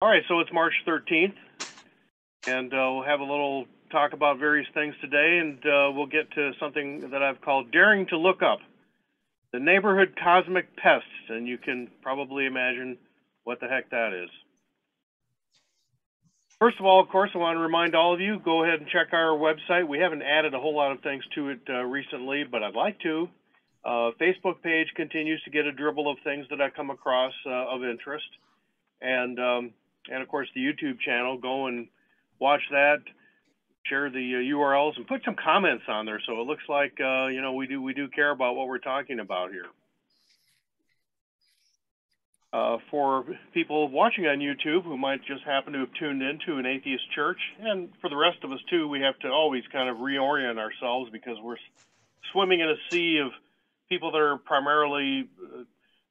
All right, so it's March 13th, and we'll have a little talk about various things today, and we'll get to something that I've called Daring to Look Up, the Neighborhood Cosmic Pests, and you can probably imagine what the heck that is. First of all, of course, I want to remind all of you, go ahead and check our website. We haven't added a whole lot of things to it recently, but I'd like to. Facebook page continues to get a dribble of things that I come across of interest. And of course, the YouTube channel, go and watch that, share the URLs, and put some comments on there. So it looks like, we do care about what we're talking about here. For people watching on YouTube who might just happen to have tuned into an atheist church, and for the rest of us too, we have to always kind of reorient ourselves because we're swimming in a sea of people that are primarily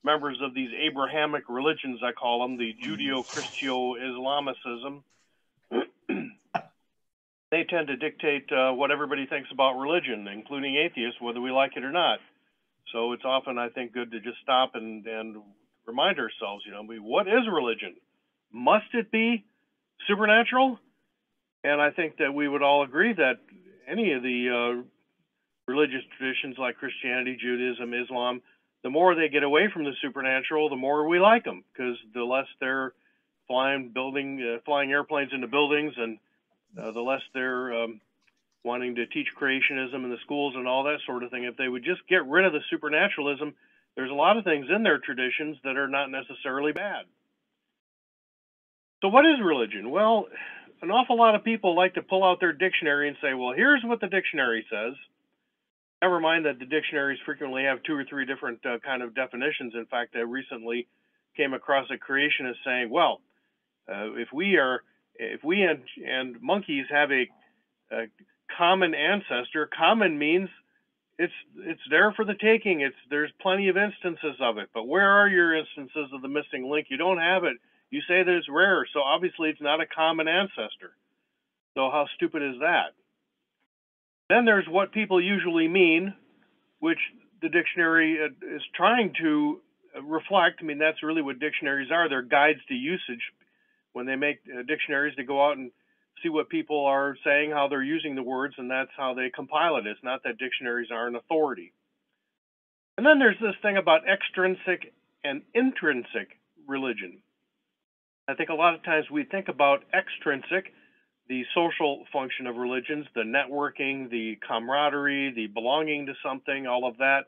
members of these Abrahamic religions, I call them, the Judeo-Christio-Islamicism. They tend to dictate what everybody thinks about religion, including atheists, whether we like it or not. So it's often, I think, good to just stop and remind ourselves, what is religion? Must it be supernatural? And I think that we would all agree that any of the religious traditions like Christianity, Judaism, Islam, the more they get away from the supernatural, the more we like them, because the less they're flying airplanes into buildings, and the less they're wanting to teach creationism in the schools and all that sort of thing. If they would just get rid of the supernaturalism, there's a lot of things in their traditions that are not necessarily bad. So what is religion? Well, an awful lot of people like to pull out their dictionary and say, well, here's what the dictionary says. Never mind that the dictionaries frequently have 2 or 3 different kind of definitions. In fact, I recently came across a creationist saying, well, if we and monkeys have a common ancestor, common means it's there for the taking. There's plenty of instances of it, but where are your instances of the missing link? You don't have it. You say that it's rare, so obviously it's not a common ancestor. So how stupid is that? Then there's what people usually mean, which the dictionary is trying to reflect. I mean, that's really what dictionaries are. They're guides to usage. When they make dictionaries, they go out and see what people are saying, how they're using the words, and that's how they compile it. It's not that dictionaries are an authority. And then there's this thing about extrinsic and intrinsic religion. I think a lot of times we think about extrinsic, the social function of religions, the networking, the camaraderie, the belonging to something, all of that.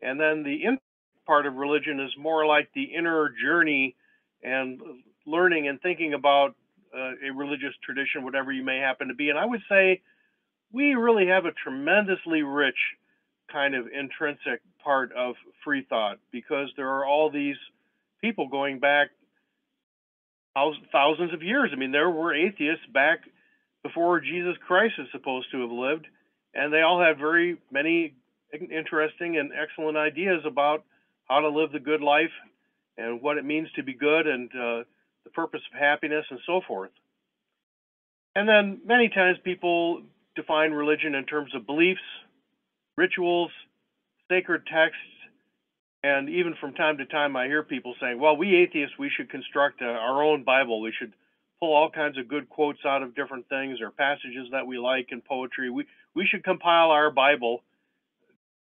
And then the part of religion is more like the inner journey and learning and thinking about a religious tradition, whatever you may happen to be. And I would say we really have a tremendously rich kind of intrinsic part of Freethought, because there are all these people going back thousands of years. I mean, there were atheists back before Jesus Christ is supposed to have lived, and they all had very many interesting and excellent ideas about how to live the good life and what it means to be good, and the purpose of happiness and so forth. And then many times people define religion in terms of beliefs, rituals, sacred texts, and even from time to time I hear people saying, well, we atheists, we should construct our own Bible. We should pull all kinds of good quotes out of different things or passages that we like in poetry. We should compile our Bible.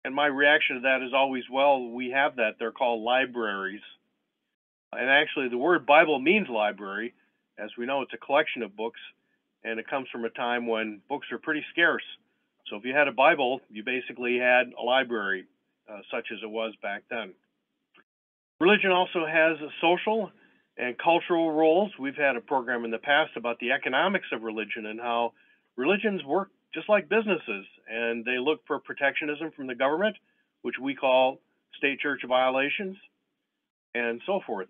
And my reaction to that is always, well, we have that. They're called libraries. And actually, the word Bible means library. As we know, it's a collection of books, and it comes from a time when books are pretty scarce. So if you had a Bible, you basically had a library, such as it was back then. Religion also has social and cultural roles. We've had a program in the past about the economics of religion and how religions work just like businesses, and they look for protectionism from the government, which we call state-church violations, and so forth.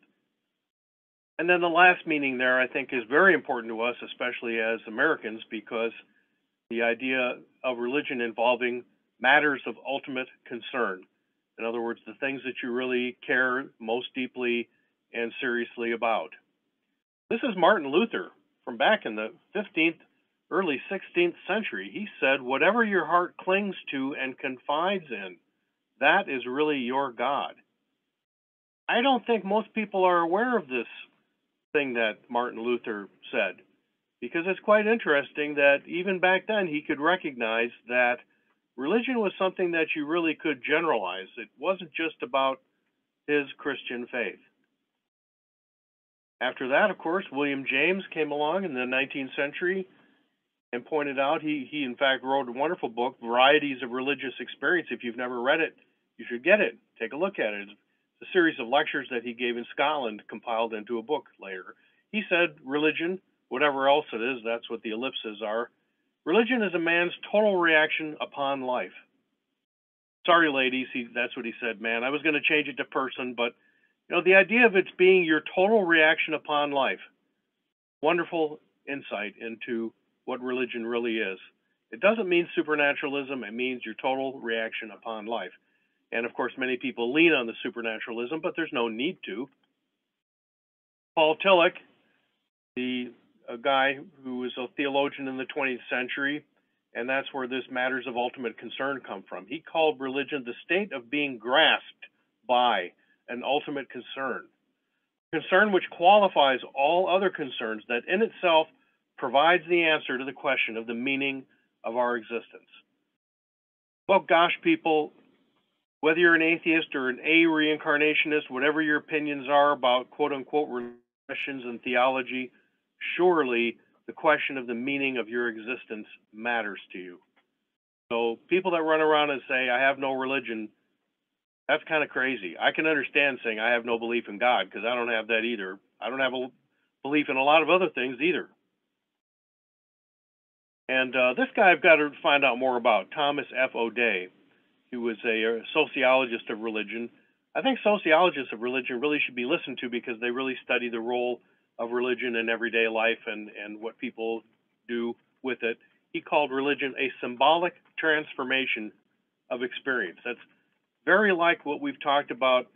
And then the last meaning there, I think, is very important to us, especially as Americans, because the idea of religion involving matters of ultimate concern. In other words, the things that you really care most deeply and seriously about. This is Martin Luther from back in the 15th, early 16th century. He said, whatever your heart clings to and confides in, that is really your God. I don't think most people are aware of this thing that Martin Luther said, because it's quite interesting that even back then he could recognize that religion was something that you really could generalize. It wasn't just about his Christian faith. After that, of course, William James came along in the 19th century and pointed out, he in fact wrote a wonderful book, Varieties of Religious Experience. If you've never read it, you should get it. Take a look at it. It's a series of lectures that he gave in Scotland, compiled into a book later. He said religion, whatever else it is, that's what the ellipses are, religion is a man's total reaction upon life. Sorry, ladies, that's what he said, man. I was going to change it to person, but the idea of it being your total reaction upon life. Wonderful insight into what religion really is. It doesn't mean supernaturalism. It means your total reaction upon life. And of course, many people lean on the supernaturalism, but there's no need to. Paul Tillich, a guy who was a theologian in the 20th century, and that's where this matters of ultimate concern come from. He called religion the state of being grasped by an ultimate concern which qualifies all other concerns, that in itself provides the answer to the question of the meaning of our existence. Well, gosh, people, whether you're an atheist or an reincarnationist, whatever your opinions are about quote-unquote religions and theology, surely the question of the meaning of your existence matters to you. So people that run around and say, I have no religion, that's kind of crazy. I can understand saying I have no belief in God, because I don't have that either. I don't have a belief in a lot of other things either. And this guy I've got to find out more about, Thomas F. O'Day, who was a sociologist of religion. I think sociologists of religion really should be listened to, because they really study the role of religion in everyday life and what people do with it. He called religion a symbolic transformation of experience. That's very like what we've talked about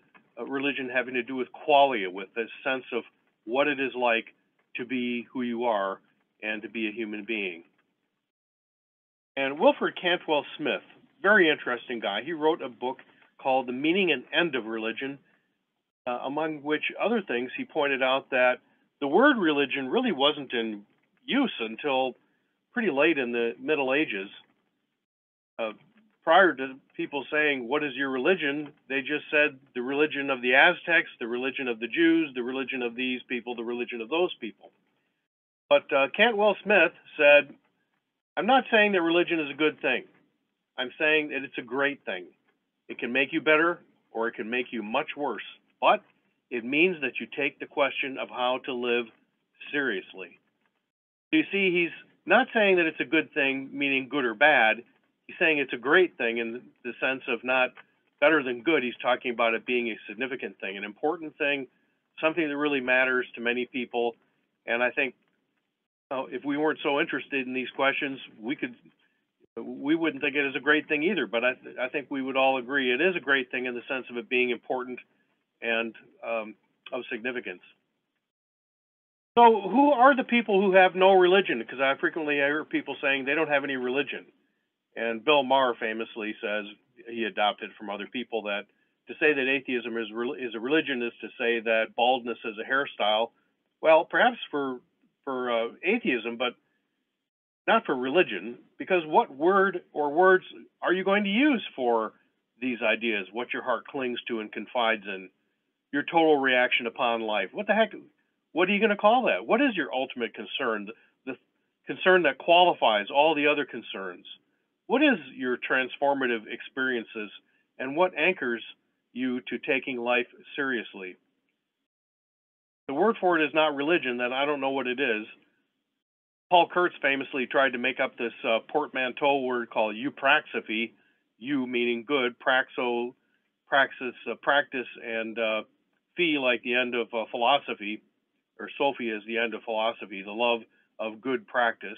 religion having to do with qualia, with this sense of what it is like to be who you are and to be a human being. And Wilfred Cantwell Smith, very interesting guy, he wrote a book called The Meaning and End of Religion, among which other things he pointed out that the word religion really wasn't in use until pretty late in the Middle Ages. Prior to people saying, what is your religion, they just said the religion of the Aztecs, the religion of the Jews, the religion of these people, the religion of those people. But Cantwell Smith said, I'm not saying that religion is a good thing. I'm saying that it's a great thing. It can make you better, or it can make you much worse. But it means that you take the question of how to live seriously. You see, he's not saying that it's a good thing, meaning good or bad. He's saying it's a great thing in the sense of not better than good. He's talking about it being a significant thing, an important thing, something that really matters to many people. And I think if we weren't so interested in these questions, we wouldn't think it is a great thing either. But I think we would all agree it is a great thing in the sense of it being important and of significance. So who are the people who have no religion? Because I frequently hear people saying they don't have any religion. And Bill Maher famously says, he adopted from other people, that to say that atheism is a religion is to say that baldness is a hairstyle. Well, perhaps for atheism, but not for religion, because what word or words are you going to use for these ideas, what your heart clings to and confides in, your total reaction upon life? What the heck, what are you going to call that? What is your ultimate concern, the concern that qualifies all the other concerns? What is your transformative experiences, and what anchors you to taking life seriously? The word for it is not religion, then I don't know what it is. Paul Kurtz famously tried to make up this portmanteau word called eupraxiphy, eu meaning good, praxo, praxis, practice, and phi like the end of philosophy, or Sophia is the end of philosophy, the love of good practice.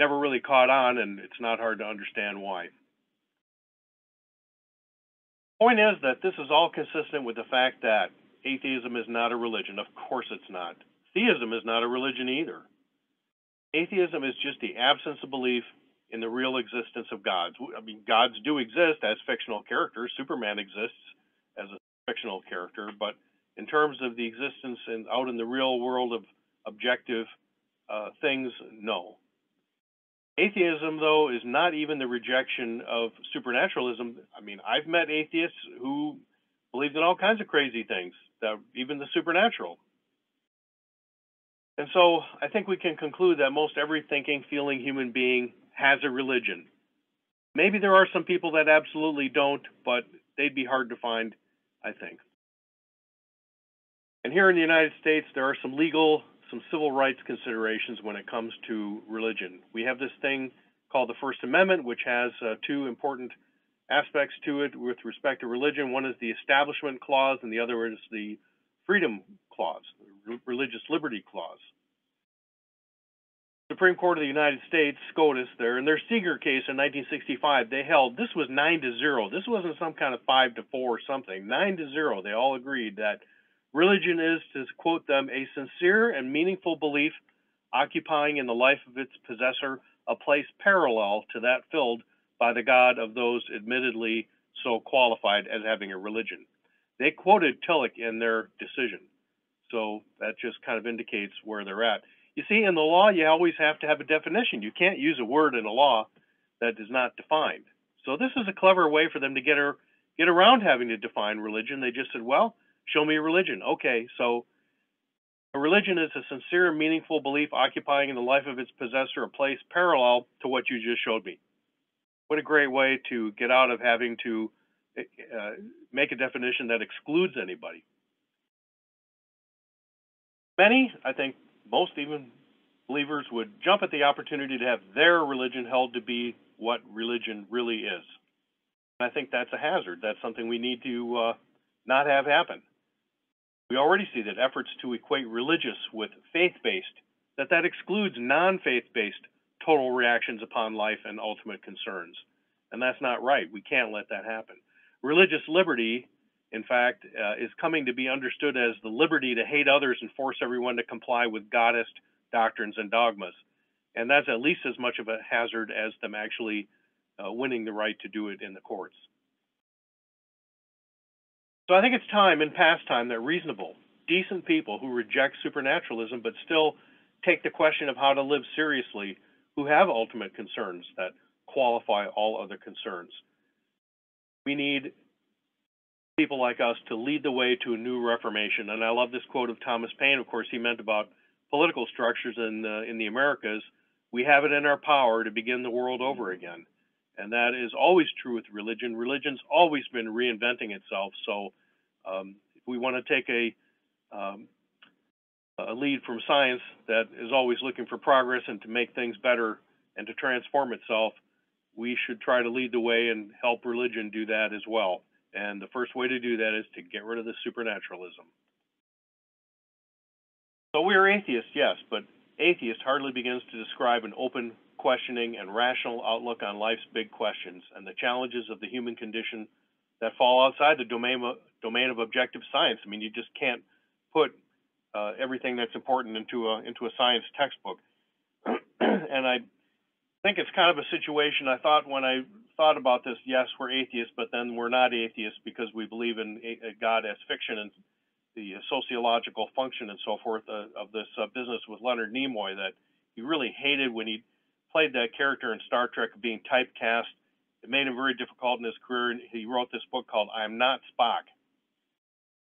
Never really caught on, and it's not hard to understand why. Point is that this is all consistent with the fact that atheism is not a religion. Of course it's not. Theism is not a religion either. Atheism is just the absence of belief in the real existence of gods. I mean, gods do exist as fictional characters. Superman exists as a fictional character, but in terms of the existence and out in the real world of objective things, no. Atheism, though, is not even the rejection of supernaturalism. I mean, I've met atheists who believed in all kinds of crazy things, even the supernatural. And so I think we can conclude that most every thinking, feeling human being has a religion. Maybe there are some people that absolutely don't, but they'd be hard to find, I think. And here in the United States, there are some legal, some civil rights considerations when it comes to religion. We have this thing called the First Amendment, which has two important aspects to it with respect to religion. One is the Establishment Clause, and the other is the Freedom Clause, the Religious Liberty Clause. Supreme Court of the United States, SCOTUS there, in their Seeger case in 1965, they held this was 9-0. This wasn't some kind of 5-4 or something. 9-0. They all agreed that religion is, to quote them, a sincere and meaningful belief occupying in the life of its possessor a place parallel to that filled by the God of those admittedly so qualified as having a religion. They quoted Tillich in their decision, so that just kind of indicates where they're at. You see, in the law, you always have to have a definition. You can't use a word in a law that is not defined. So this is a clever way for them to get around having to define religion. They just said, well, show me a religion. Okay, so a religion is a sincere and meaningful belief occupying in the life of its possessor a place parallel to what you just showed me. What a great way to get out of having to make a definition that excludes anybody. Many, I think most even believers, would jump at the opportunity to have their religion held to be what religion really is. And I think that's a hazard. That's something we need to not have happen. We already see that efforts to equate religious with faith-based, that excludes non-faith-based total reactions upon life and ultimate concerns. And that's not right. We can't let that happen. Religious liberty, in fact, is coming to be understood as the liberty to hate others and force everyone to comply with Godist doctrines and dogmas. And that's at least as much of a hazard as them actually winning the right to do it in the courts. So I think it's time, in past time, that reasonable, decent people who reject supernaturalism but still take the question of how to live seriously, who have ultimate concerns that qualify all other concerns. We need people like us to lead the way to a new reformation. And I love this quote of Thomas Paine. Of course, he meant about political structures in the Americas. We have it in our power to begin the world over again. And that is always true with religion. Religion's always been reinventing itself. So if we want to take a lead from science that is always looking for progress and to make things better and to transform itself, we should try to lead the way and help religion do that as well. And the first way to do that is to get rid of the supernaturalism. So we are atheists, yes, but atheist hardly begins to describe an open, questioning, and rational outlook on life's big questions and the challenges of the human condition that fall outside the domain of objective science. I mean, you just can't put everything that's important into a science textbook. And I think it's kind of a situation. I thought when I thought about this, yes, we're atheists, but then we're not atheists because we believe in a God as fiction and the sociological function and so forth of this business with Leonard Nimoy that he really hated when he played that character in Star Trek being typecast. It made him very difficult in his career, and he wrote this book called I Am Not Spock.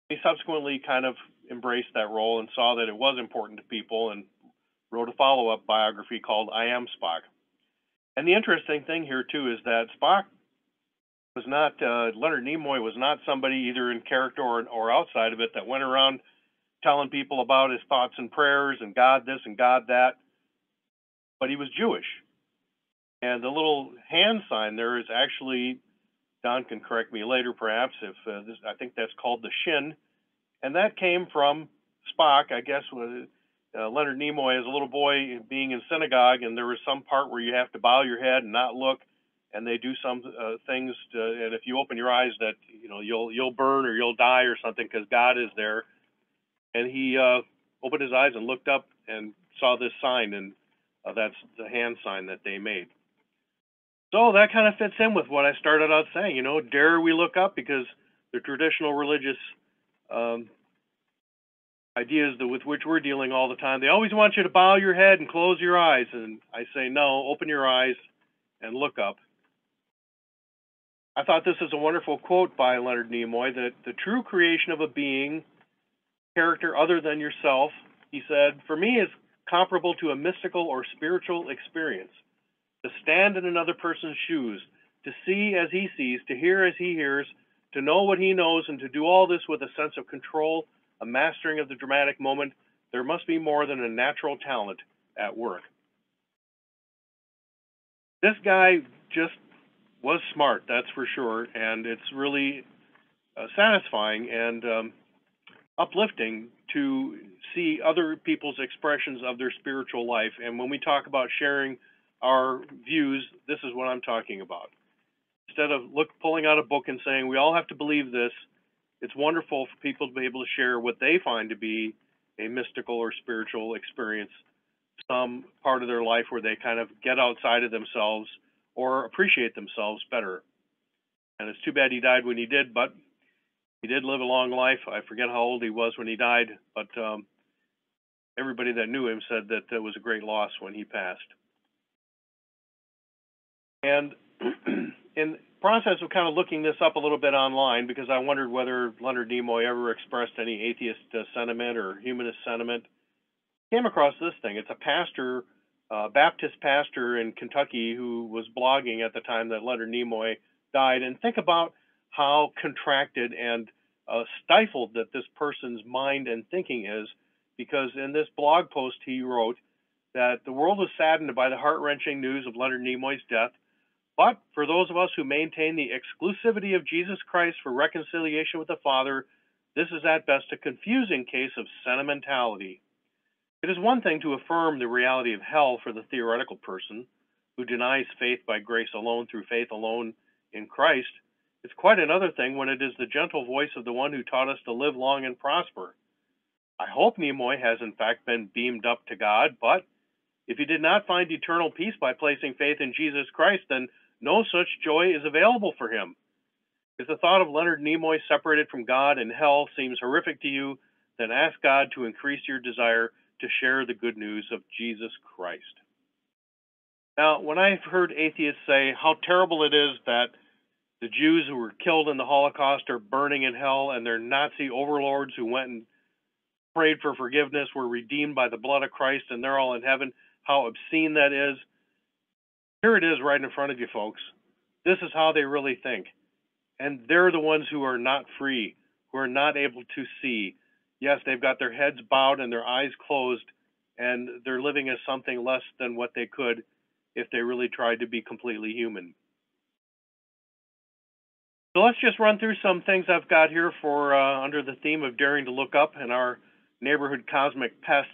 He subsequently kind of embraced that role and saw that it was important to people and wrote a follow-up biography called I Am Spock. And the interesting thing here, too, is that Spock was not, Leonard Nimoy was not somebody either in character or outside of it that went around telling people about his thoughts and prayers and God this and God that, but he was Jewish. And the little hand sign there is actually, Don can correct me later perhaps, if I think that's called the Shin, and that came from Spock, I guess, Leonard Nimoy as a little boy being in synagogue, and there was some part where you have to bow your head and not look, and they do some things, and if you open your eyes, that you'll burn or you'll die or something because God is there. And he opened his eyes and looked up and saw this sign, and that's the hand sign that they made. So that kind of fits in with what I started out saying. Dare we look up, because the traditional religious ideas with which we're dealing all the time. They always want you to bow your head and close your eyes, and I say, no, open your eyes and look up. I thought this is a wonderful quote by Leonard Nimoy, that the true creation of a being, character other than yourself, he said, for me is comparable to a mystical or spiritual experience. To stand in another person's shoes, to see as he sees, to hear as he hears, to know what he knows, and to do all this with a sense of control, a mastering of the dramatic moment, there must be more than a natural talent at work. This guy just was smart, that's for sure, and it's really satisfying and uplifting to see other people's expressions of their spiritual life. And when we talk about sharing our views, this is what I'm talking about. Instead of pulling out a book and saying, we all have to believe this, it's wonderful for people to be able to share what they find to be a mystical or spiritual experience, some part of their life where they kind of get outside of themselves or appreciate themselves better. And it's too bad he died when he did, but he did live a long life. I forget how old he was when he died, but everybody that knew him said that it was a great loss when he passed. And in the process of kind of looking this up a little bit online, because I wondered whether Leonard Nimoy ever expressed any atheist sentiment or humanist sentiment, came across this thing. It's a pastor, Baptist pastor in Kentucky, who was blogging at the time that Leonard Nimoy died. And think about how contracted and stifled that this person's mind and thinking is, because in this blog post he wrote that the world was saddened by the heart-wrenching news of Leonard Nimoy's death, but for those of us who maintain the exclusivity of Jesus Christ for reconciliation with the Father, this is at best a confusing case of sentimentality. It is one thing to affirm the reality of hell for the theoretical person who denies faith by grace alone through faith alone in Christ. It's quite another thing when it is the gentle voice of the one who taught us to live long and prosper. I hope Nimoy has in fact been beamed up to God, but if he did not find eternal peace by placing faith in Jesus Christ, then no such joy is available for him. If the thought of Leonard Nimoy separated from God and hell seems horrific to you, then ask God to increase your desire to share the good news of Jesus Christ. Now, when I've heard atheists say how terrible it is that the Jews who were killed in the Holocaust are burning in hell, and their Nazi overlords who went and prayed for forgiveness were redeemed by the blood of Christ and they're all in heaven, how obscene that is. Here it is right in front of you, folks. This is how they really think. And they're the ones who are not free, who are not able to see. Yes, they've got their heads bowed and their eyes closed, and they're living as something less than what they could if they really tried to be completely human. So let's just run through some things I've got here for under the theme of daring to look up in our neighborhood cosmic pests.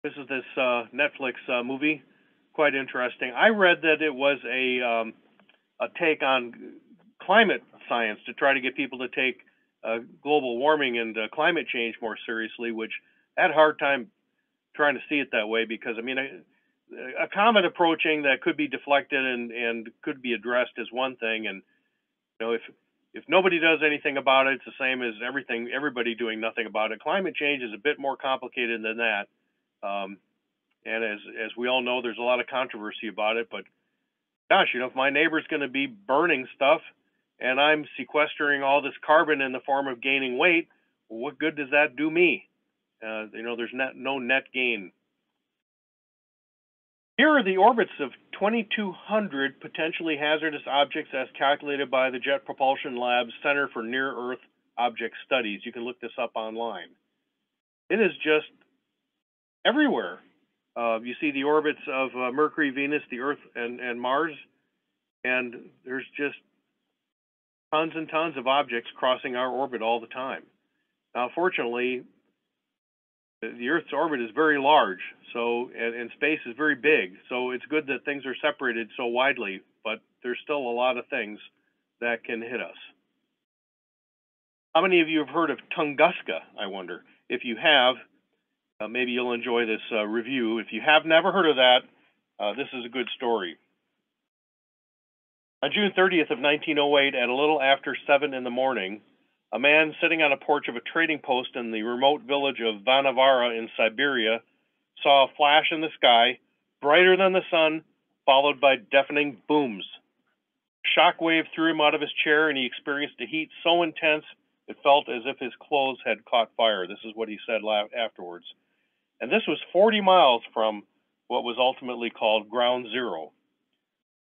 This is this Netflix movie, quite interesting. I read that it was a take on climate science to try to get people to take global warming and climate change more seriously, which I had a hard time trying to see it that way, because I mean, a comet approaching that could be deflected and could be addressed is one thing, and you know, if nobody does anything about it, it's the same as everybody doing nothing about it. Climate change is a bit more complicated than that, and as we all know, there's a lot of controversy about it. But gosh, you know, if my neighbor's going to be burning stuff and I'm sequestering all this carbon in the form of gaining weight, well, what good does that do me? You know, there's no net gain. Here are the orbits of 2,200 potentially hazardous objects as calculated by the Jet Propulsion Lab's Center for Near-Earth Object Studies. You can look this up online. It is just everywhere. You see the orbits of Mercury, Venus, the Earth, and Mars, and there's just tons and tons of objects crossing our orbit all the time. Now, fortunately, the Earth's orbit is very large, so and space is very big, so it's good that things are separated so widely, but there's still a lot of things that can hit us. How many of you have heard of Tunguska, I wonder? If you have, maybe you'll enjoy this review. If you have never heard of that, this is a good story. On June 30th of 1908, at a little after 7 in the morning, A man sitting on a porch of a trading post in the remote village of Vanavara in Siberia saw a flash in the sky, brighter than the sun, followed by deafening booms. A shock wave threw him out of his chair, and he experienced a heat so intense it felt as if his clothes had caught fire. This is what he said afterwards. And this was 40 miles from what was ultimately called Ground Zero.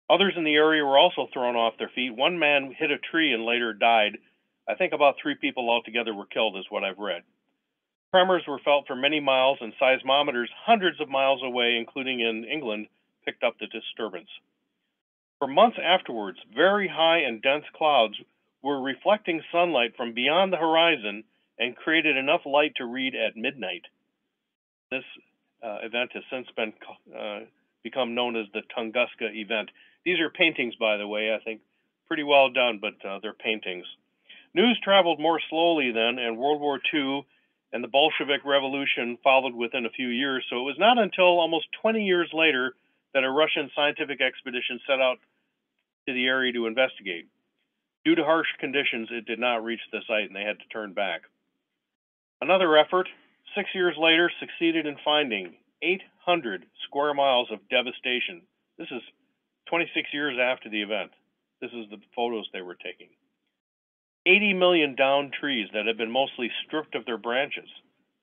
Others in the area were also thrown off their feet. One man hit a tree and later died. I think about 3 people altogether were killed, is what I've read. Tremors were felt for many miles, and seismometers hundreds of miles away, including in England, picked up the disturbance. For months afterwards, very high and dense clouds were reflecting sunlight from beyond the horizon and created enough light to read at midnight. This event has since been become known as the Tunguska event. These are paintings, by the way, I think pretty well done, but they're paintings. News traveled more slowly then, and World War II and the Bolshevik Revolution followed within a few years, so it was not until almost 20 years later that a Russian scientific expedition set out to the area to investigate. Due to harsh conditions, it did not reach the site, and they had to turn back. Another effort, 6 years later, succeeded in finding 800 square miles of devastation. This is 26 years after the event. This is the photos they were taking. 80 million downed trees that had been mostly stripped of their branches.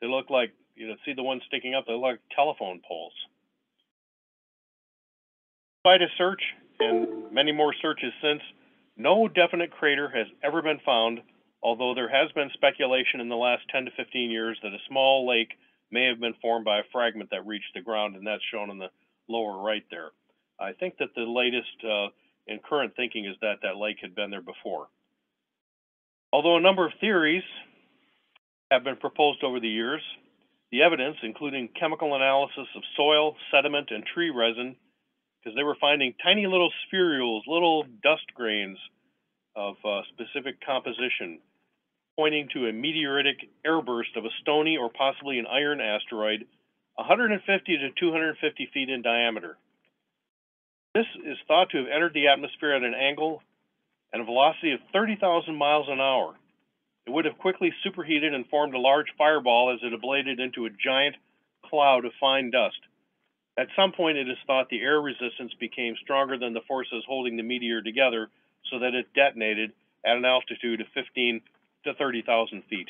They look like, see the ones sticking up, they look like telephone poles. Despite a search and many more searches since, no definite crater has ever been found, although there has been speculation in the last 10 to 15 years that a small lake may have been formed by a fragment that reached the ground, and that's shown in the lower right there. I think that the latest in current thinking is that that lake had been there before. Although a number of theories have been proposed over the years, the evidence, including chemical analysis of soil, sediment, and tree resin, because they were finding tiny little spherules, little dust grains of specific composition, pointing to a meteoritic airburst of a stony or possibly an iron asteroid 150 to 250 feet in diameter. This is thought to have entered the atmosphere at an angle and a velocity of 30,000 miles an hour. It would have quickly superheated and formed a large fireball as it ablated into a giant cloud of fine dust. At some point, it is thought the air resistance became stronger than the forces holding the meteor together, so that it detonated at an altitude of 15 to 30,000 feet.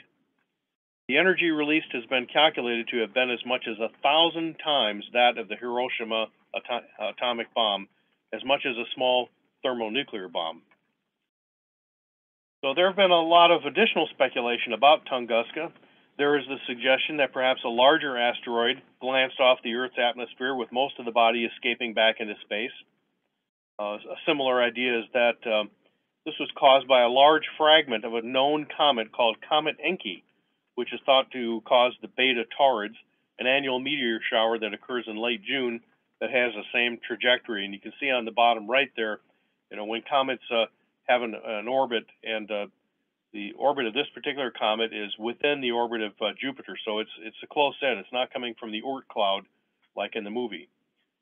The energy released has been calculated to have been as much as 1,000 times that of the Hiroshima atomic bomb, as much as a small thermonuclear bomb. So there have been a lot of additional speculation about Tunguska. There is the suggestion that perhaps a larger asteroid glanced off the Earth's atmosphere, with most of the body escaping back into space. A similar idea is that this was caused by a large fragment of a known comet called Comet Encke, which is thought to cause the Beta Taurids, an annual meteor shower that occurs in late June that has the same trajectory. And you can see on the bottom right there, when comets have an orbit, and the orbit of this particular comet is within the orbit of Jupiter, so it's a close in. It's not coming from the Oort cloud like in the movie.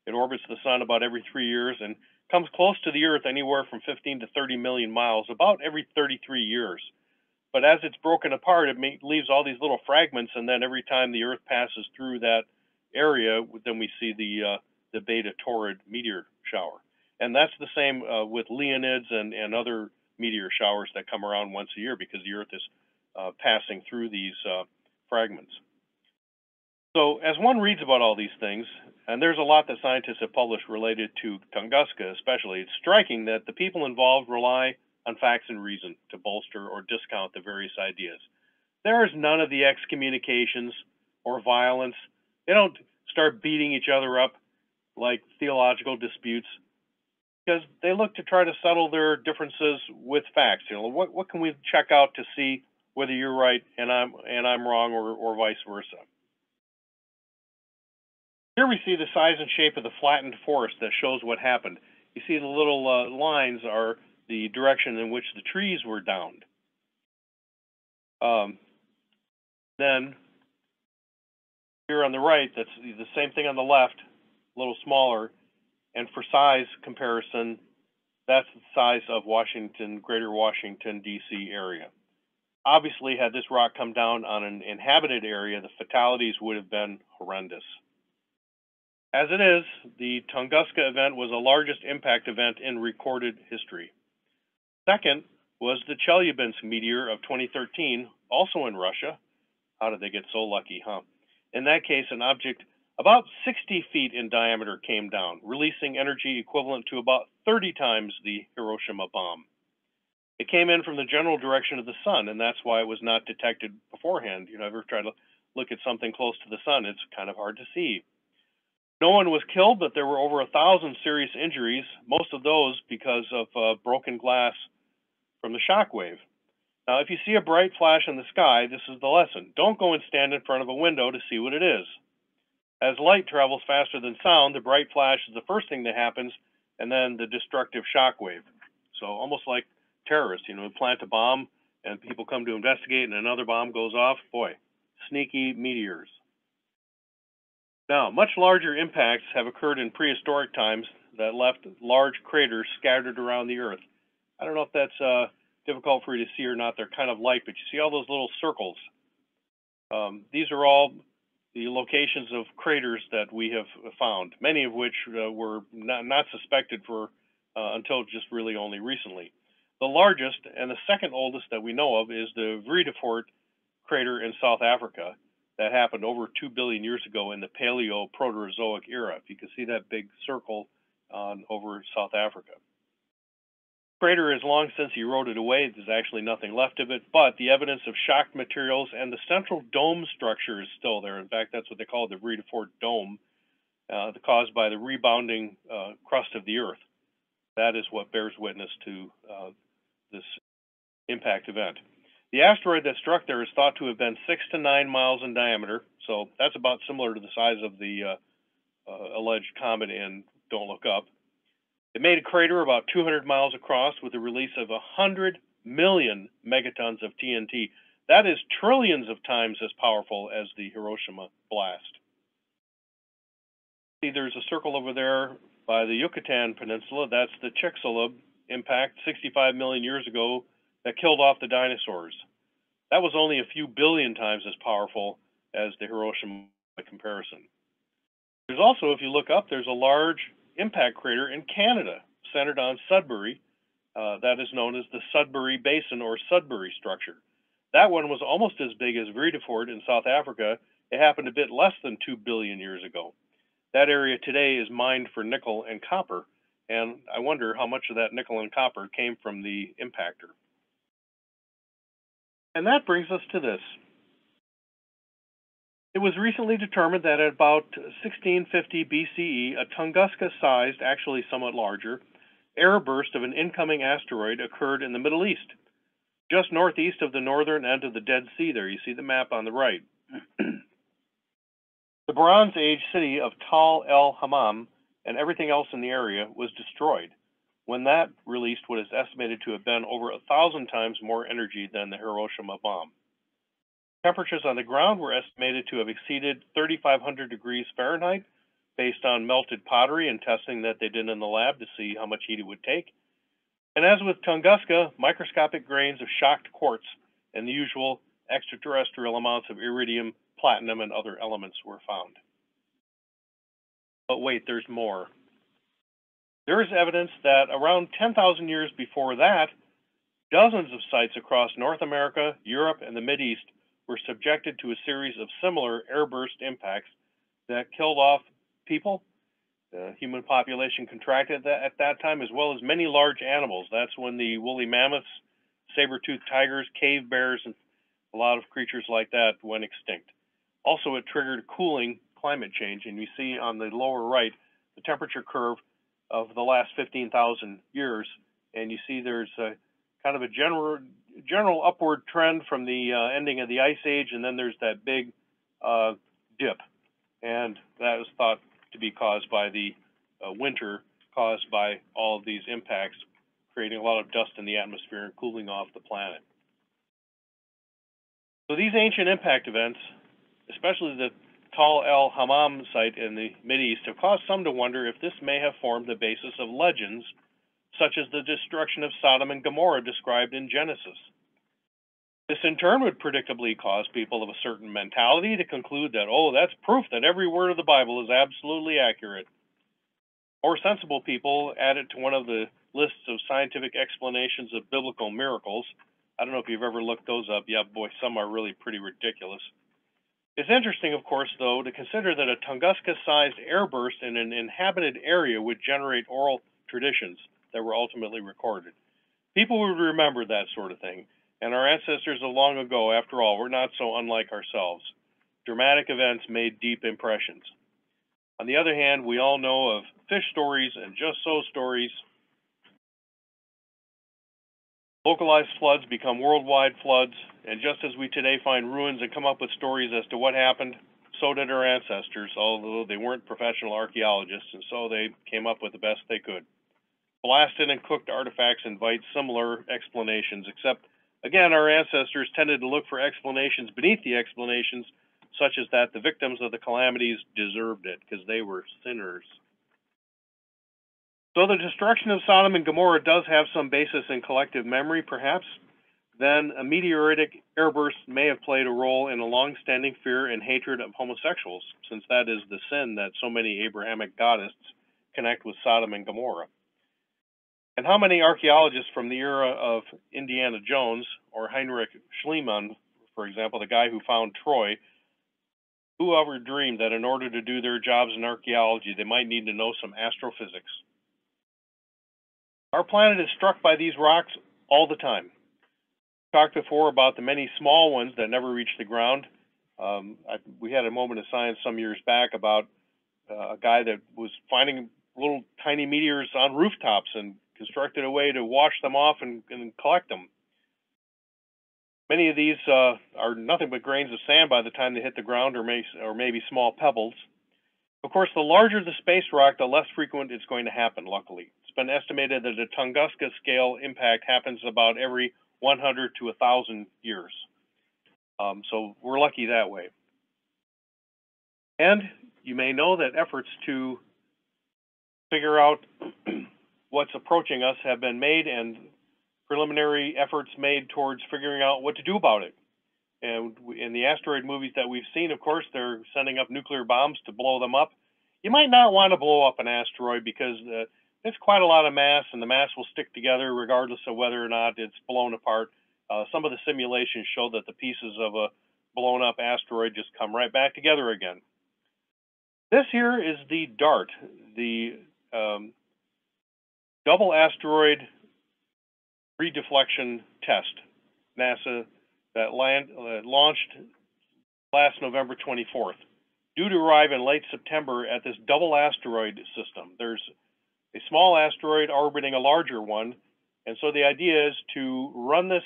It orbits the sun about every 3 years and comes close to the Earth anywhere from 15 to 30 million miles, about every 33 years. But as it's broken apart, it leaves all these little fragments, and then every time the Earth passes through that area, then we see the Beta Taurid meteor shower. And that's the same with Leonids and other meteor showers that come around once a year, because the Earth is passing through these fragments. So as one reads about all these things, and there's a lot that scientists have published related to Tunguska especially, it's striking that the people involved rely on facts and reason to bolster or discount the various ideas. There is none of the excommunications or violence. They don't start beating each other up like theological disputes, because they look to try to settle their differences with facts. What can we check out to see whether you're right and I'm wrong, or vice versa. Here we see the size and shape of the flattened forest that shows what happened. You see the little lines are the direction in which the trees were downed. Then here on the right, that's the same thing on the left, a little smaller. And for size comparison, that's the size of Washington, greater Washington, D.C. area. Obviously, had this rock come down on an inhabited area, the fatalities would have been horrendous. As it is, the Tunguska event was the largest impact event in recorded history. Second was the Chelyabinsk meteor of 2013, also in Russia. How did they get so lucky, huh? In that case, an object about 60 feet in diameter came down, releasing energy equivalent to about 30 times the Hiroshima bomb. It came in from the general direction of the sun, and that's why it was not detected beforehand. You know, ever try to look at something close to the sun, it's kind of hard to see. No one was killed, but there were over 1,000 serious injuries, most of those because of broken glass from the shock wave. Now, if you see a bright flash in the sky, this is the lesson. Don't go and stand in front of a window to see what it is. As light travels faster than sound, the bright flash is the first thing that happens, and then the destructive shock wave. So almost like terrorists, you know, plant a bomb and people come to investigate and another bomb goes off. Boy, sneaky meteors. Now, much larger impacts have occurred in prehistoric times that left large craters scattered around the Earth. I don't know if that's difficult for you to see or not. They're kind of light, but you see all those little circles. These are all the locations of craters that we have found, many of which were not suspected for until just really only recently. The largest and the second oldest that we know of is the Freethought crater in South Africa that happened over 2 billion years ago in the Paleo-Proterozoic era. If you can see that big circle over South Africa. The crater has long since eroded away. There's actually nothing left of it, but the evidence of shocked materials and the central dome structure is still there. In fact, that's what they call the Freethought dome, caused by the rebounding crust of the Earth. That is what bears witness to this impact event. The asteroid that struck there is thought to have been 6 to 9 miles in diameter, so that's about similar to the size of the alleged comet in Don't Look Up. It made a crater about 200 miles across with a release of 100 million megatons of TNT. That is trillions of times as powerful as the Hiroshima blast. See, there's a circle over there by the Yucatan Peninsula. That's the Chicxulub impact 65 million years ago that killed off the dinosaurs. That was only a few billion times as powerful as the Hiroshima by comparison. There's also, if you look up, there's a large impact crater in Canada centered on Sudbury. That is known as the Sudbury Basin or Sudbury structure. That one was almost as big as Freethought in South Africa. It happened a bit less than 2 billion years ago. That area today is mined for nickel and copper, and I wonder how much of that nickel and copper came from the impactor. And that brings us to this. It was recently determined that at about 1650 BCE, a Tunguska-sized, actually somewhat larger, airburst of an incoming asteroid occurred in the Middle East, just northeast of the northern end of the Dead Sea there. You see the map on the right. The Bronze Age city of Tal el-Hammam and everything else in the area was destroyed when that released what is estimated to have been over 1,000 times more energy than the Hiroshima bomb. Temperatures on the ground were estimated to have exceeded 3,500 degrees Fahrenheit based on melted pottery and testing that they did in the lab to see how much heat it would take. And as with Tunguska, microscopic grains of shocked quartz and the usual extraterrestrial amounts of iridium, platinum, and other elements were found. But wait, there's more. There is evidence that around 10,000 years before that, dozens of sites across North America, Europe, and the Mideast were subjected to a series of similar airburst impacts that killed off people. The human population contracted at that time, as well as many large animals. That's when the woolly mammoths, saber-toothed tigers, cave bears, and a lot of creatures like that went extinct. Also, it triggered cooling climate change, and you see on the lower right the temperature curve of the last 15,000 years, and you see there's a kind of a general upward trend from the ending of the Ice Age, and then there's that big dip, and that was thought to be caused by the winter caused by all of these impacts, creating a lot of dust in the atmosphere and cooling off the planet. So these ancient impact events, especially the Tal el-Hammam site in the Mideast, have caused some to wonder if this may have formed the basis of legends such as the destruction of Sodom and Gomorrah described in Genesis. This in turn would predictably cause people of a certain mentality to conclude that, oh, that's proof that every word of the Bible is absolutely accurate. More sensible people add it to one of the lists of scientific explanations of biblical miracles. I don't know if you've ever looked those up. Yeah, boy, some are really pretty ridiculous. It's interesting, of course, though, to consider that a Tunguska-sized airburst in an inhabited area would generate oral traditions that were ultimately recorded. People would remember that sort of thing, and our ancestors of long ago, after all, were not so unlike ourselves. Dramatic events made deep impressions. On the other hand, we all know of fish stories and just so stories. Localized floods become worldwide floods, and just as we today find ruins and come up with stories as to what happened, so did our ancestors, although they weren't professional archaeologists, and so they came up with the best they could. Blasted and cooked artifacts invite similar explanations, except, again, our ancestors tended to look for explanations beneath the explanations, such as that the victims of the calamities deserved it, because they were sinners. So the destruction of Sodom and Gomorrah does have some basis in collective memory, perhaps. Then a meteoritic airburst may have played a role in a long-standing fear and hatred of homosexuals, since that is the sin that so many Abrahamic godists connect with Sodom and Gomorrah. And how many archaeologists from the era of Indiana Jones or Heinrich Schliemann, for example, the guy who found Troy, whoever dreamed that in order to do their jobs in archaeology, they might need to know some astrophysics? Our planet is struck by these rocks all the time. We talked before about the many small ones that never reach the ground. We had a moment of science some years back about a guy that was finding little tiny meteors on rooftops and constructed a way to wash them off and collect them. Many of these are nothing but grains of sand by the time they hit the ground, or maybe small pebbles. Of course, the larger the space rock, the less frequent it's going to happen, luckily. It's been estimated that a Tunguska scale impact happens about every 100 to 1,000 years. So we're lucky that way. And you may know that efforts to figure out what's approaching us have been made, and preliminary efforts made towards figuring out what to do about it. And in the asteroid movies that we've seen, of course, they're sending up nuclear bombs to blow them up. You might not want to blow up an asteroid because it's quite a lot of mass, and the mass will stick together regardless of whether or not it's blown apart. Some of the simulations show that the pieces of a blown up asteroid just come right back together again. This here is the DART, the double asteroid redeflection test, NASA, that launched last November 24th, due to arrive in late September at this double asteroid system. There's a small asteroid orbiting a larger one, and so the idea is to run this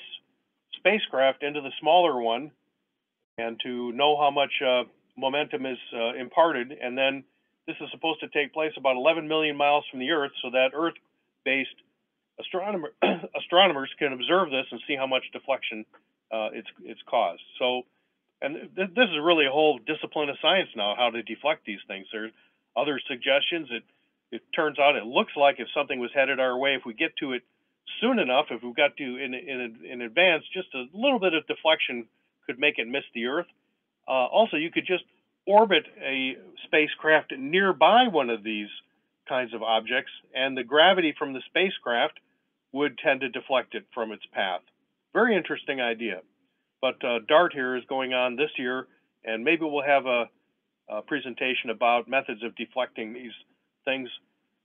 spacecraft into the smaller one and to know how much momentum is imparted, and then this is supposed to take place about 11 million miles from the Earth, so that Earth-based astronomers can observe this and see how much deflection it's caused. So, and this is really a whole discipline of science now, how to deflect these things. There's other suggestions. It turns out it looks like if something was headed our way, if we get to it soon enough, if we've got to in advance, just a little bit of deflection could make it miss the Earth. Also, you could just orbit a spacecraft nearby one of these kinds of objects, and the gravity from the spacecraft would tend to deflect it from its path. Very interesting idea. But DART here is going on this year, and maybe we'll have a presentation about methods of deflecting these things.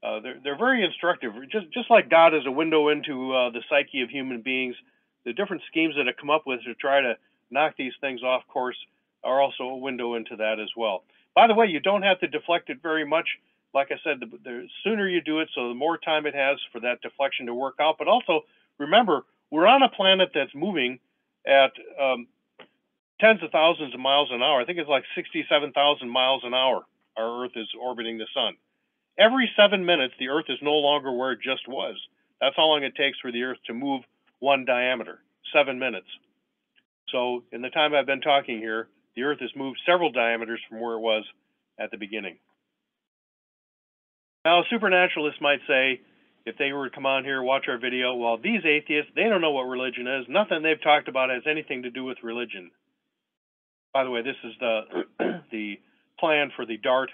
They're very instructive. Just like God is a window into the psyche of human beings, the different schemes that have come up with to try to knock these things off course are also a window into that as well. By the way, you don't have to deflect it very much. Like I said, the sooner you do it, so the more time it has for that deflection to work out. But also, remember, we're on a planet that's moving at tens of thousands of miles an hour. I think it's like 67,000 miles an hour our Earth is orbiting the sun. Every 7 minutes, the Earth is no longer where it just was. That's how long it takes for the Earth to move one diameter, 7 minutes. So in the time I've been talking here, the Earth has moved several diameters from where it was at the beginning. Now, supernaturalists might say, if they were to come on here, watch our video, well, these atheists, they don't know what religion is. Nothing they've talked about has anything to do with religion. By the way, this is the the plan for the DART.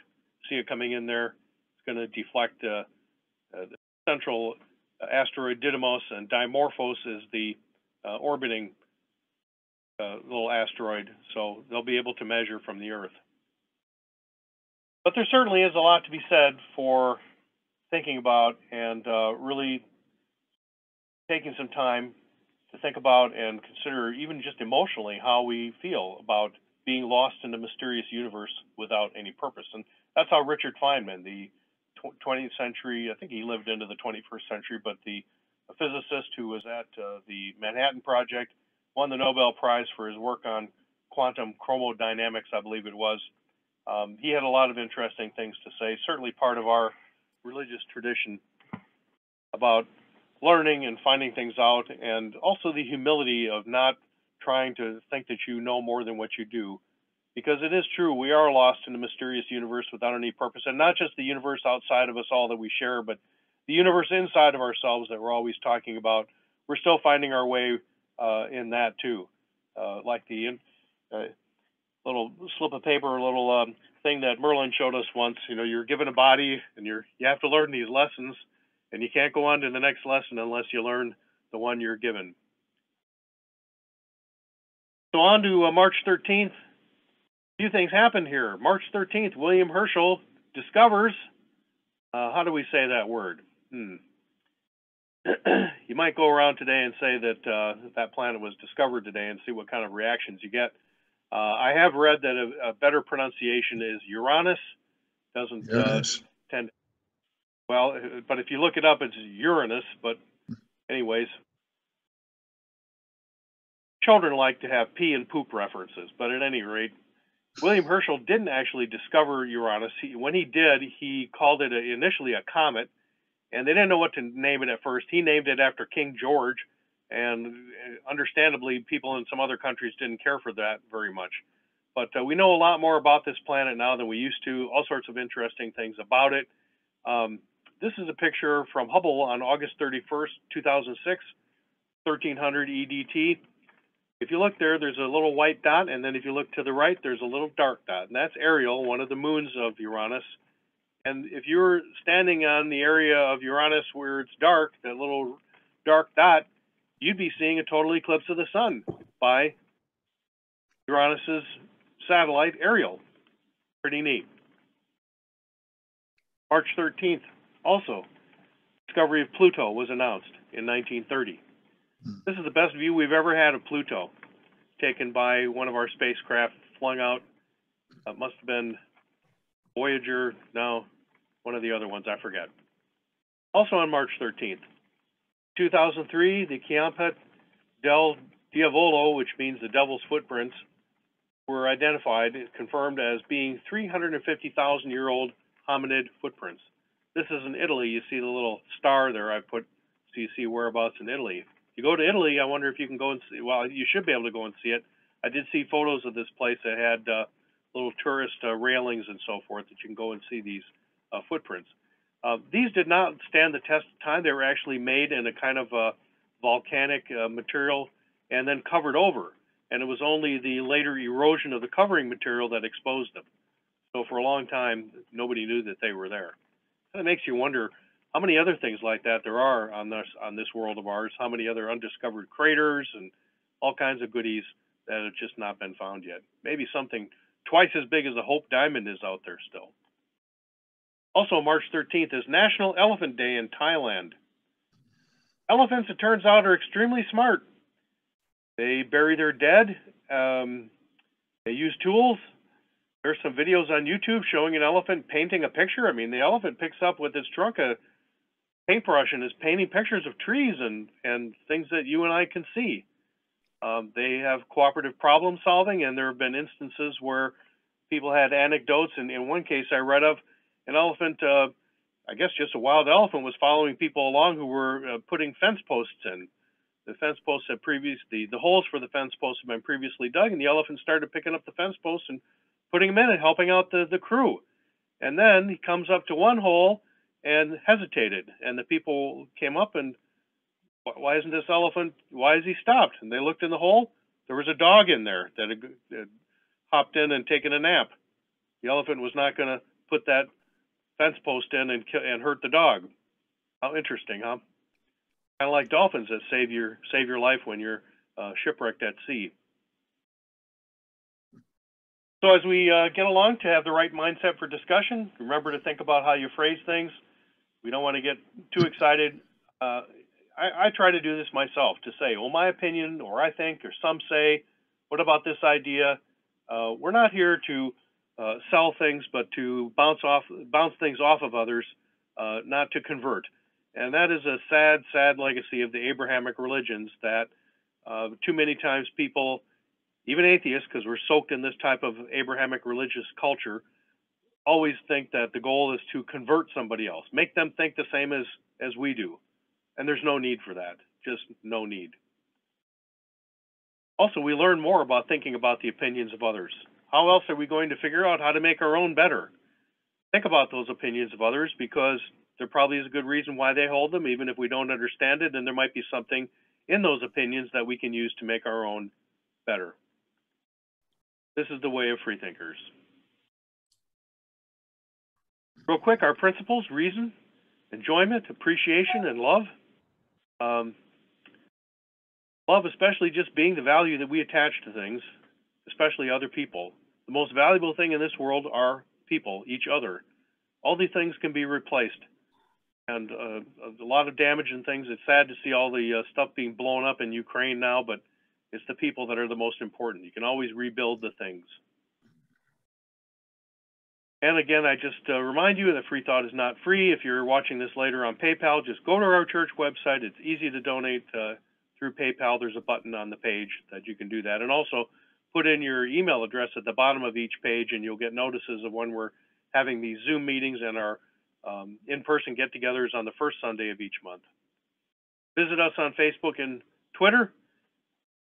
See it coming in there. It's going to deflect the central asteroid Didymos, and Dimorphos is the orbiting little asteroid. So they'll be able to measure from the Earth. But there certainly is a lot to be said for thinking about and really taking some time to think about and consider, even just emotionally, how we feel about being lost in the mysterious universe without any purpose. And that's how Richard Feynman, the 20th century, I think he lived into the 21st century, but a physicist who was at the Manhattan Project, won the Nobel Prize for his work on quantum chromodynamics, I believe it was. He had a lot of interesting things to say, certainly part of our religious tradition about learning and finding things out, and also the humility of not trying to think that you know more than what you do. Because it is true, we are lost in the mysterious universe without any purpose, and not just the universe outside of us all that we share, but the universe inside of ourselves that we're always talking about. We're still finding our way in that too. Like the little slip of paper, a little thing that Merlin showed us once. You know, you're given a body, and you have to learn these lessons, and you can't go on to the next lesson unless you learn the one you're given. So on to March 13th. A few things happened here. March 13th, William Herschel discovers, how do we say that word? You might go around today and say that that planet was discovered today and see what kind of reactions you get. I have read that a better pronunciation is Uranus. Doesn't tend. Well, but if you look it up, it's Uranus. But anyways, children like to have pee and poop references. But at any rate, William Herschel didn't actually discover Uranus. When he did, he called it initially a comet, and they didn't know what to name it at first. He named it after King George, and understandably, people in some other countries didn't care for that very much. But we know a lot more about this planet now than we used to, all sorts of interesting things about it. This is a picture from Hubble on August 31st, 2006, 1300 EDT. If you look there, there's a little white dot, and then if you look to the right, there's a little dark dot, and that's Ariel, one of the moons of Uranus. And if you're standing on the area of Uranus where it's dark, that little dark dot, you'd be seeing a total eclipse of the sun by Uranus's satellite, Ariel. Pretty neat. March 13th, also, discovery of Pluto was announced in 1930. This is the best view we've ever had of Pluto, taken by one of our spacecraft flung out. It must have been Voyager, no, one of the other ones, I forget. Also on March 13th, 2003, the Chiampet del Diavolo, which means the devil's footprints, were identified, confirmed as being 350,000-year-old hominid footprints. This is in Italy. You see the little star there I put so you see whereabouts in Italy. You go to Italy, I wonder if you can go and see, well, you should be able to go and see it. I did see photos of this place that had little tourist railings and so forth that you can go and see these footprints. These did not stand the test of time. They were actually made in a kind of volcanic material and then covered over. And it was only the later erosion of the covering material that exposed them. So for a long time, nobody knew that they were there. And it makes you wonder how many other things like that there are on this world of ours, how many other undiscovered craters and all kinds of goodies that have just not been found yet. Maybe something twice as big as the Hope Diamond is out there still. Also, March 13th is National Elephant Day in Thailand. Elephants, it turns out, are extremely smart. They bury their dead. They use tools. There's some videos on YouTube showing an elephant painting a picture. I mean, the elephant picks up with its trunk a paintbrush and is painting pictures of trees and things that you and I can see. They have cooperative problem solving, and there have been instances where people had anecdotes. And in one case I read of, an elephant, I guess just a wild elephant, was following people along who were putting fence posts in. The fence posts had the holes for the fence posts had been previously dug, and the elephant started picking up the fence posts and putting them in and helping out the crew. And then he comes up to one hole, and hesitated. And the people came up and, why isn't this elephant, why is he stopped? And they looked in the hole. There was a dog in there that had hopped in and taken a nap. The elephant was not going to put that fence post in and hurt the dog. How interesting, huh? Kind of like dolphins that save your life when you're shipwrecked at sea. So as we get along, to have the right mindset for discussion, remember to think about how you phrase things. We don't want to get too excited. I try to do this myself, to say, well, my opinion, or I think, or some say, what about this idea? We're not here to sell things, but to bounce things off of others, not to convert. And that is a sad, sad legacy of the Abrahamic religions, that too many times people, even atheists, because we're soaked in this type of Abrahamic religious culture, always think that the goal is to convert somebody else, make them think the same as we do. And there's no need for that, just no need. Also, we learn more about thinking about the opinions of others. How else are we going to figure out how to make our own better? Think about those opinions of others, because there probably is a good reason why they hold them, even if we don't understand it, and there might be something in those opinions that we can use to make our own better. This is the way of freethinkers. Real quick, our principles: reason, enjoyment, appreciation, and love. Love, especially just being the value that we attach to things, especially other people. The most valuable thing in this world are people, each other. All these things can be replaced. And a lot of damage and things. It's sad to see all the stuff being blown up in Ukraine now, but it's the people that are the most important. You can always rebuild the things. And again, I just remind you that Freethought is not free. If you're watching this later on PayPal, just go to our church website. It's easy to donate through PayPal. There's a button on the page that you can do that. And also put in your email address at the bottom of each page, and you'll get notices of when we're having these Zoom meetings and our in-person get-togethers on the first Sunday of each month. Visit us on Facebook and Twitter.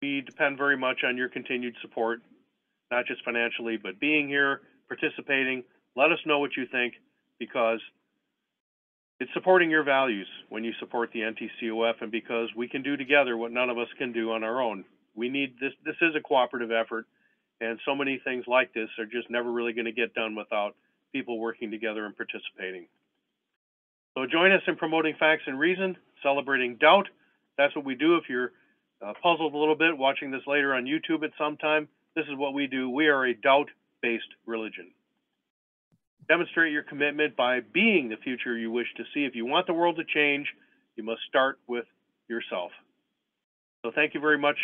We depend very much on your continued support, not just financially, but being here, participating. Let us know what you think, because it's supporting your values when you support the NTCOF, and because we can do together what none of us can do on our own. We need this. This is a cooperative effort, and so many things like this are just never really going to get done without people working together and participating. So join us in promoting facts and reason, celebrating doubt. That's what we do. If you're puzzled a little bit watching this later on YouTube at some time, this is what we do. We are a doubt-based religion. Demonstrate your commitment by being the future you wish to see. If you want the world to change, you must start with yourself. So thank you very much.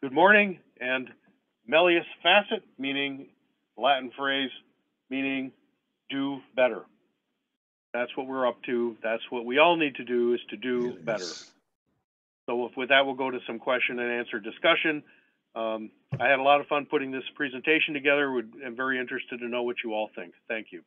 Good morning. And Melius facet, meaning Latin phrase, meaning do better. That's what we're up to. That's what we all need to do, is to do better. So with that, we'll go to some question and answer discussion. I had a lot of fun putting this presentation together. I'm very interested to know what you all think. Thank you.